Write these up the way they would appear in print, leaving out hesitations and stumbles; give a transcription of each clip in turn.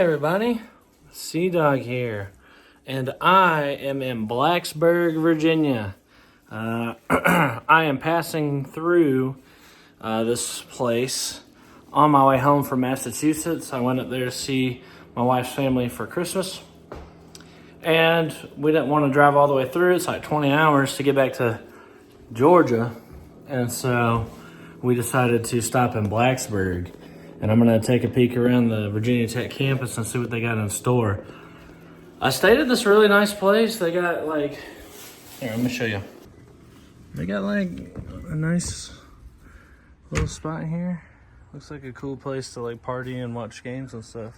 everybody, Cdogg here, and I am in Blacksburg, Virginia. I am passing through this place on my way home from Massachusetts. I went up there to see my wife's family for Christmas, and we didn't want to drive all the way through. It's like 20 hours to get back to Georgia, and so we decided to stop in Blacksburg. And I'm gonna take a peek around the Virginia Tech campus and see what they got in store. I stayed at this really nice place. They got like, here, let me show you. They got like a nice little spot here. Looks like a cool place to like party and watch games and stuff.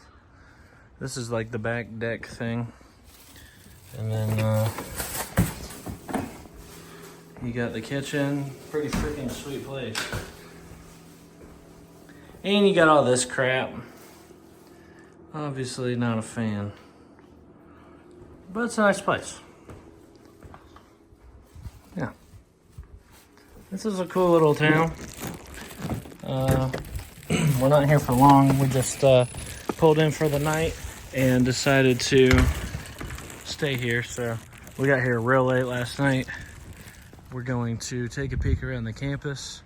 This is like the back deck thing. And then you got the kitchen. Pretty freaking sweet place. And you got all this crap. Obviously not a fan. But it's a nice place. Yeah. This is a cool little town. We're not here for long. We just pulled in for the night and decided to stay here. So we got here real late last night. We're going to take a peek around the campus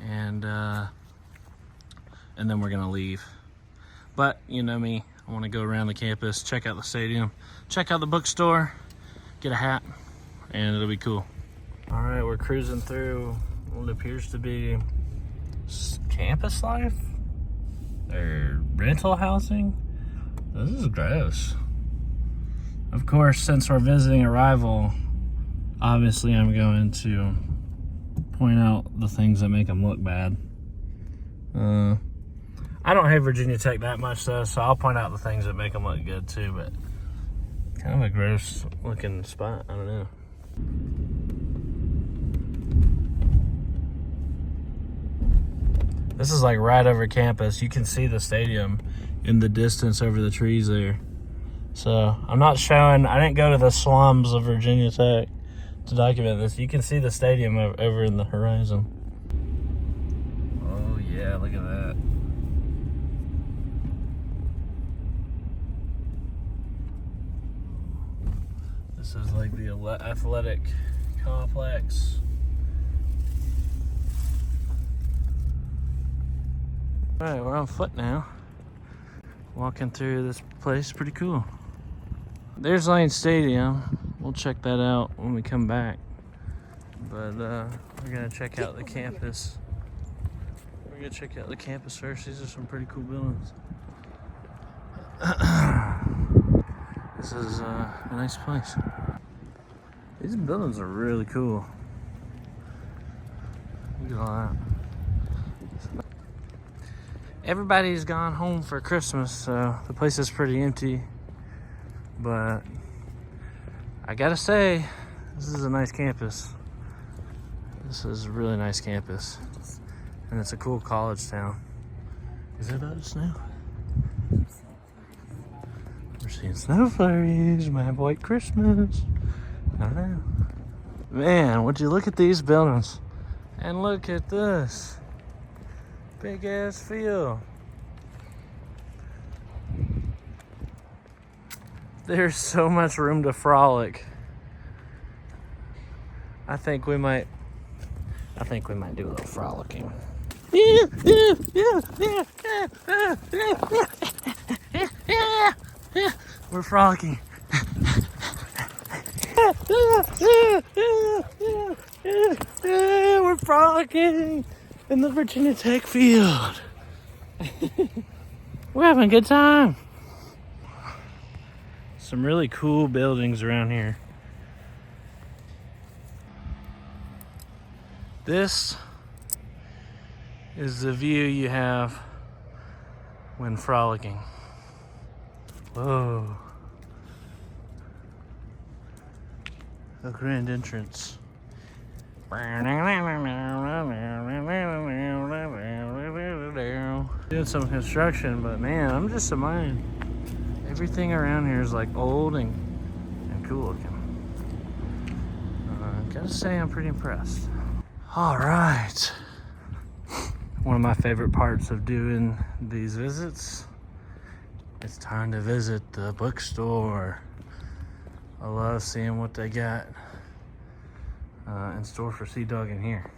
and then we're gonna leave. But you know me, I want to go around the campus, check out the stadium, check out the bookstore, get a hat, and it'll be cool. All right, we're cruising through what appears to be campus life or rental housing. This is gross. Of course, since we're visiting a rival, obviously I'm going to point out the things that make them look bad. I don't hate Virginia Tech that much though, so I'll point out the things that make them look good too, but kind of a gross looking spot, I don't know. This is like right over campus. You can see the stadium in the distance over the trees there. So I'm not showing, I didn't go to the slums of Virginia Tech to document this. You can see the stadium over in the horizon. Oh yeah, look at that. This is like the athletic complex. All right, we're on foot now. Walking through this place, pretty cool. There's Lane Stadium. We'll check that out when we come back. But we're gonna check out the campus. We're gonna check out the campus first. These are some pretty cool buildings. This is a nice place. These buildings are really cool. Look at all that. Everybody's gone home for Christmas, so the place is pretty empty. But I gotta say, this is a nice campus. This is a really nice campus. And it's a cool college town. Is it about to snow? We're seeing snow flurries, my white Christmas. I don't know. Man, would you look at these buildings? And look at this. Big ass field. There's so much room to frolic. I think we might do a little frolicking. We're frolicking. We're frolicking in the Virginia Tech field. We're having a good time. Some really cool buildings around here. This is the view you have when frolicking. Whoa. The grand entrance. Doing some construction, but man, I'm just amazed. Everything around here is like old and cool looking. Gotta say, I'm pretty impressed. All right. One of my favorite parts of doing these visits It's time to visit the bookstore. I love seeing what they got in store for Cdogg in here.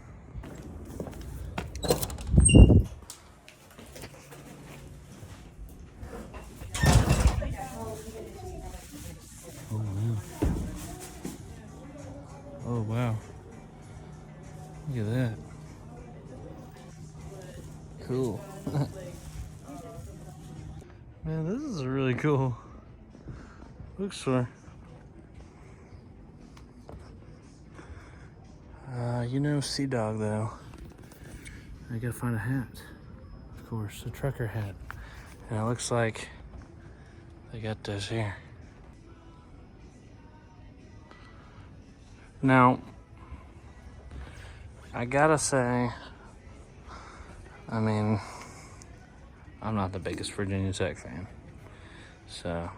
Oh man. Oh wow. Look at that. Cool. Man, this is a really cool bookstore. You know Cdogg though. I gotta find a hat. Of course, a trucker hat. And it looks like they got this here. Now, I gotta say, I mean, I'm not the biggest Virginia Tech fan, so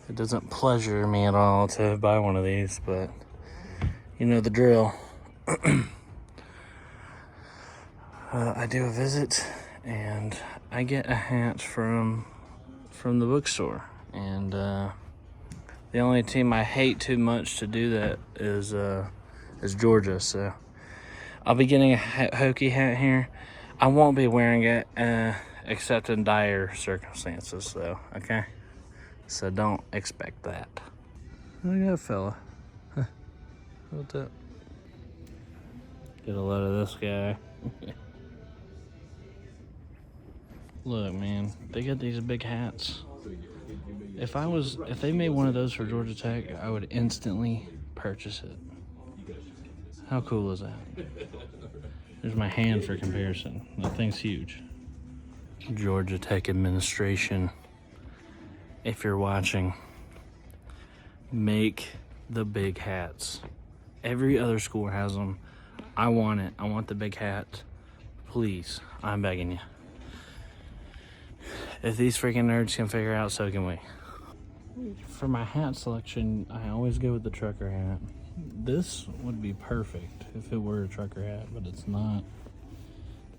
it doesn't pleasure me at all to buy one of these, but you know the drill. I do a visit and I get a hat from the bookstore, and the only team I hate too much to do that is Georgia, so I'll be getting a Hokie hat here. I won't be wearing it except in dire circumstances, though, okay? So don't expect that. Look at that fella. What's up? Get a load of this guy. Look, man, they got these big hats. If they made one of those for Georgia Tech, I would instantly purchase it. How cool is that? There's my hand for comparison. That thing's huge. Georgia Tech administration, if you're watching, make the big hats. Every other school has them. I want it. I want the big hat. Please, I'm begging you. If these freaking nerds can figure out, so can we. For my hat selection, I always go with the trucker hat. This would be perfect if it were a trucker hat, but it's not.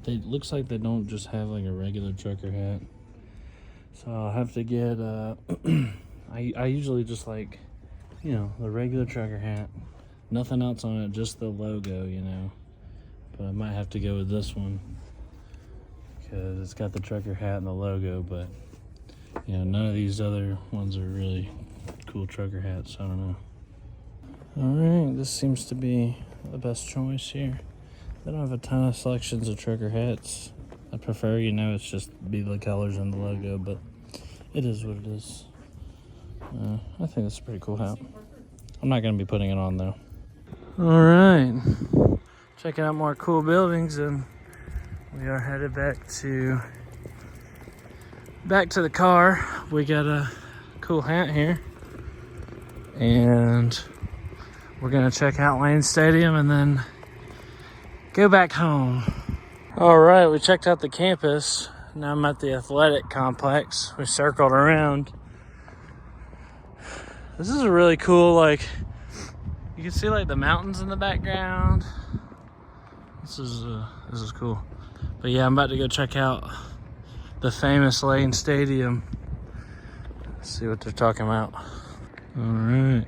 It looks like they don't just have like a regular trucker hat. So I'll have to get, I usually just like, you know, the regular trucker hat. Nothing else on it, just the logo, you know. But I might have to go with this one, because it's got the trucker hat and the logo, but you know, none of these other ones are really cool trucker hats. I don't know. All right, this seems to be the best choice here. They don't have a ton of selections of trucker hats. I prefer, you know, it's just be the colors and the logo, but it is what it is. I think that's a pretty cool hat. I'm not gonna be putting it on though. All right, checking out more cool buildings, and we are headed back to the car. We got a cool hat here, and we're gonna check out Lane Stadium and then go back home. All right, we checked out the campus. Now I'm at the athletic complex. We circled around. This is a really cool, like, you can see like the mountains in the background. This is cool. But yeah, I'm about to go check out the famous Lane Stadium. See what they're talking about. All right.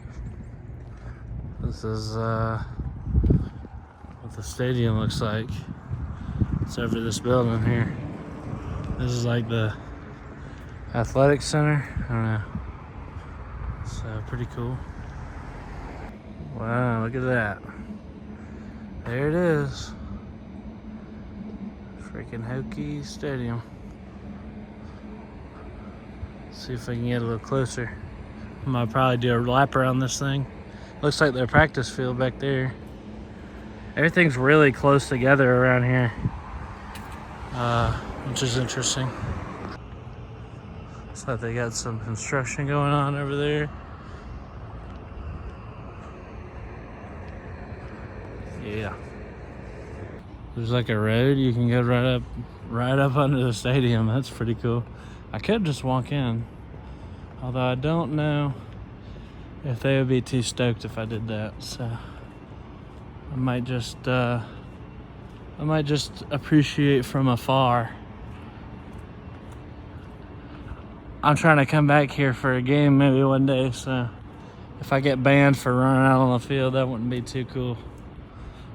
This is what the stadium looks like. It's over this building here. This is like the athletic center. I don't know. So pretty cool. Wow, look at that. There it is. Freaking Hokie Stadium. See if I can get a little closer. I might probably do a lap around this thing. Looks like their practice field back there. Everything's really close together around here, which is interesting. Looks like they got some construction going on over there. Yeah. There's like a road you can go right up under the stadium. That's pretty cool. I could just walk in, although I don't know if they would be too stoked if I did that. So I might just appreciate from afar. I'm trying to come back here for a game maybe one day, so if I get banned for running out on the field, that wouldn't be too cool.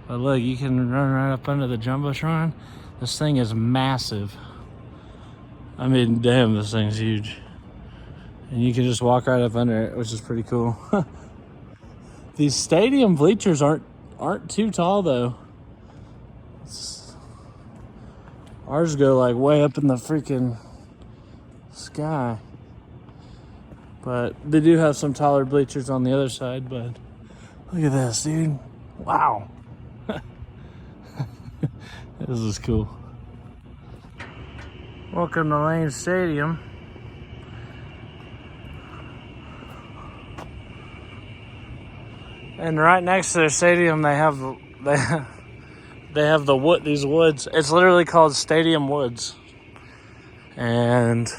But look, you can run right up under the Jumbotron. This thing is massive. I mean, damn, this thing's huge. And you can just walk right up under it, which is pretty cool. These stadium bleachers aren't too tall though. Ours go like way up in the freaking sky. But they do have some taller bleachers on the other side, but look at this, dude. Wow. This is cool. Welcome to Lane Stadium. And right next to their stadium, they have these woods. It's literally called Stadium Woods. And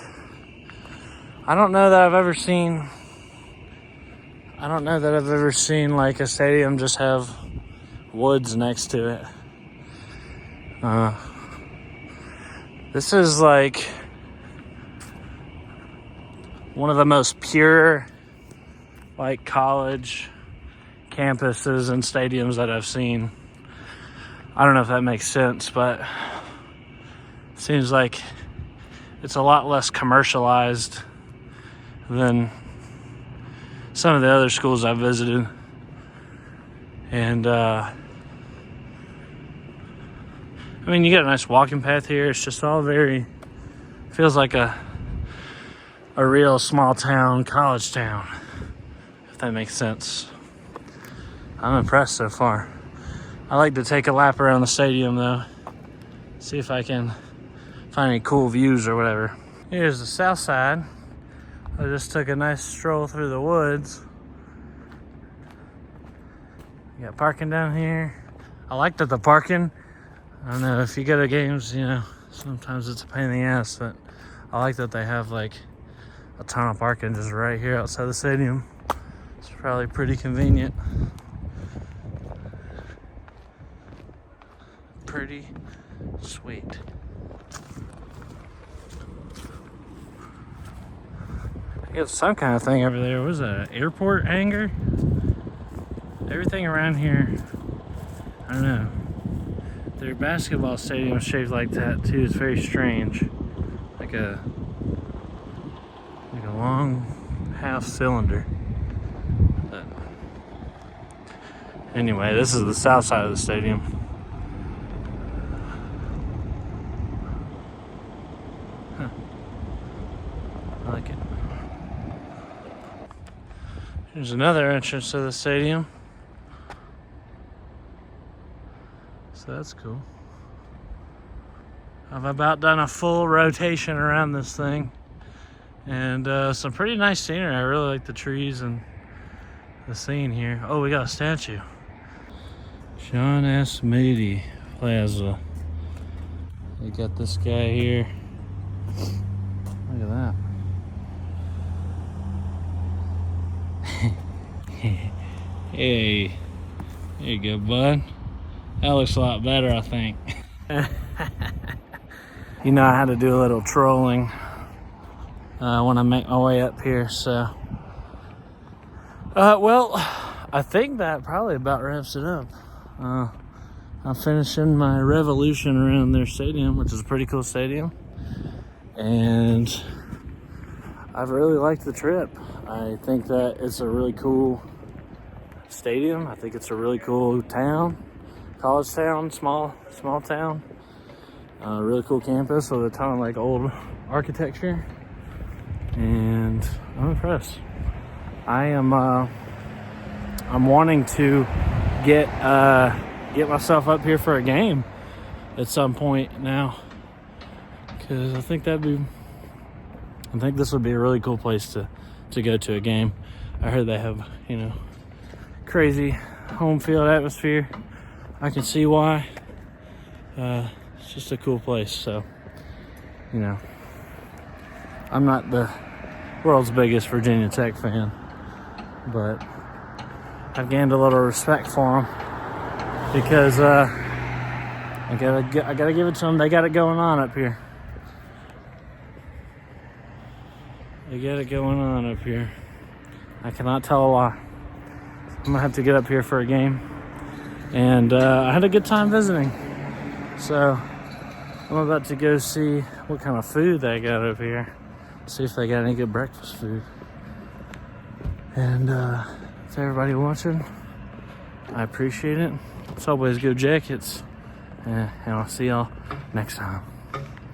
I don't know that I've ever seen like a stadium just have woods next to it. This is like one of the most pure like college campuses and stadiums that I've seen. I don't know if that makes sense, but it seems like it's a lot less commercialized than some of the other schools I've visited. And I mean, you got a nice walking path here. It's just all feels like a real small town, college town, if that makes sense. I'm impressed so far. I like to take a lap around the stadium though, see if I can find any cool views or whatever. Here's the south side. I just took a nice stroll through the woods. You got parking down here. I like that the parking, I don't know, if you go to games, you know, sometimes it's a pain in the ass, but I like that they have like a ton of parking just right here outside the stadium. It's probably pretty convenient. Pretty sweet. I guess some kind of thing over there. What was that, an airport hangar? Everything around here, I don't know. Their basketball stadium is shaped like that too. It's very strange. Like a long half cylinder. But anyway, this is the south side of the stadium. Huh. I like it. Here's another entrance to the stadium. So that's cool. I've about done a full rotation around this thing. And some pretty nice scenery. I really like the trees and the scene here. Oh, we got a statue. John S. Mady Plaza. We got this guy here. Look at that. Hey, there you go, bud. That looks a lot better, I think. You know, I had to do a little trolling when I make my way up here, so. Well, I think that probably about wraps it up. I'm finishing my revolution around their stadium, which is a pretty cool stadium. And I've really liked the trip. I think that it's a really cool stadium. I think it's a really cool town. College town, small town. Really cool campus with a ton of like old architecture, and I'm impressed. I'm wanting to get myself up here for a game at some point now, because I think this would be a really cool place to go to a game. I heard they have, you know, crazy home field atmosphere. I can see why. It's just a cool place, so, you know, I'm not the world's biggest Virginia Tech fan, but I've gained a little respect for them because I gotta give it to them. They got it going on up here. They get it going on up here. I cannot tell a lie. I'm gonna have to get up here for a game. And I had a good time visiting. So I'm about to go see what kind of food they got up here. See if they got any good breakfast food. And to everybody watching, I appreciate it. It's always go Jackets. And I'll see y'all next time.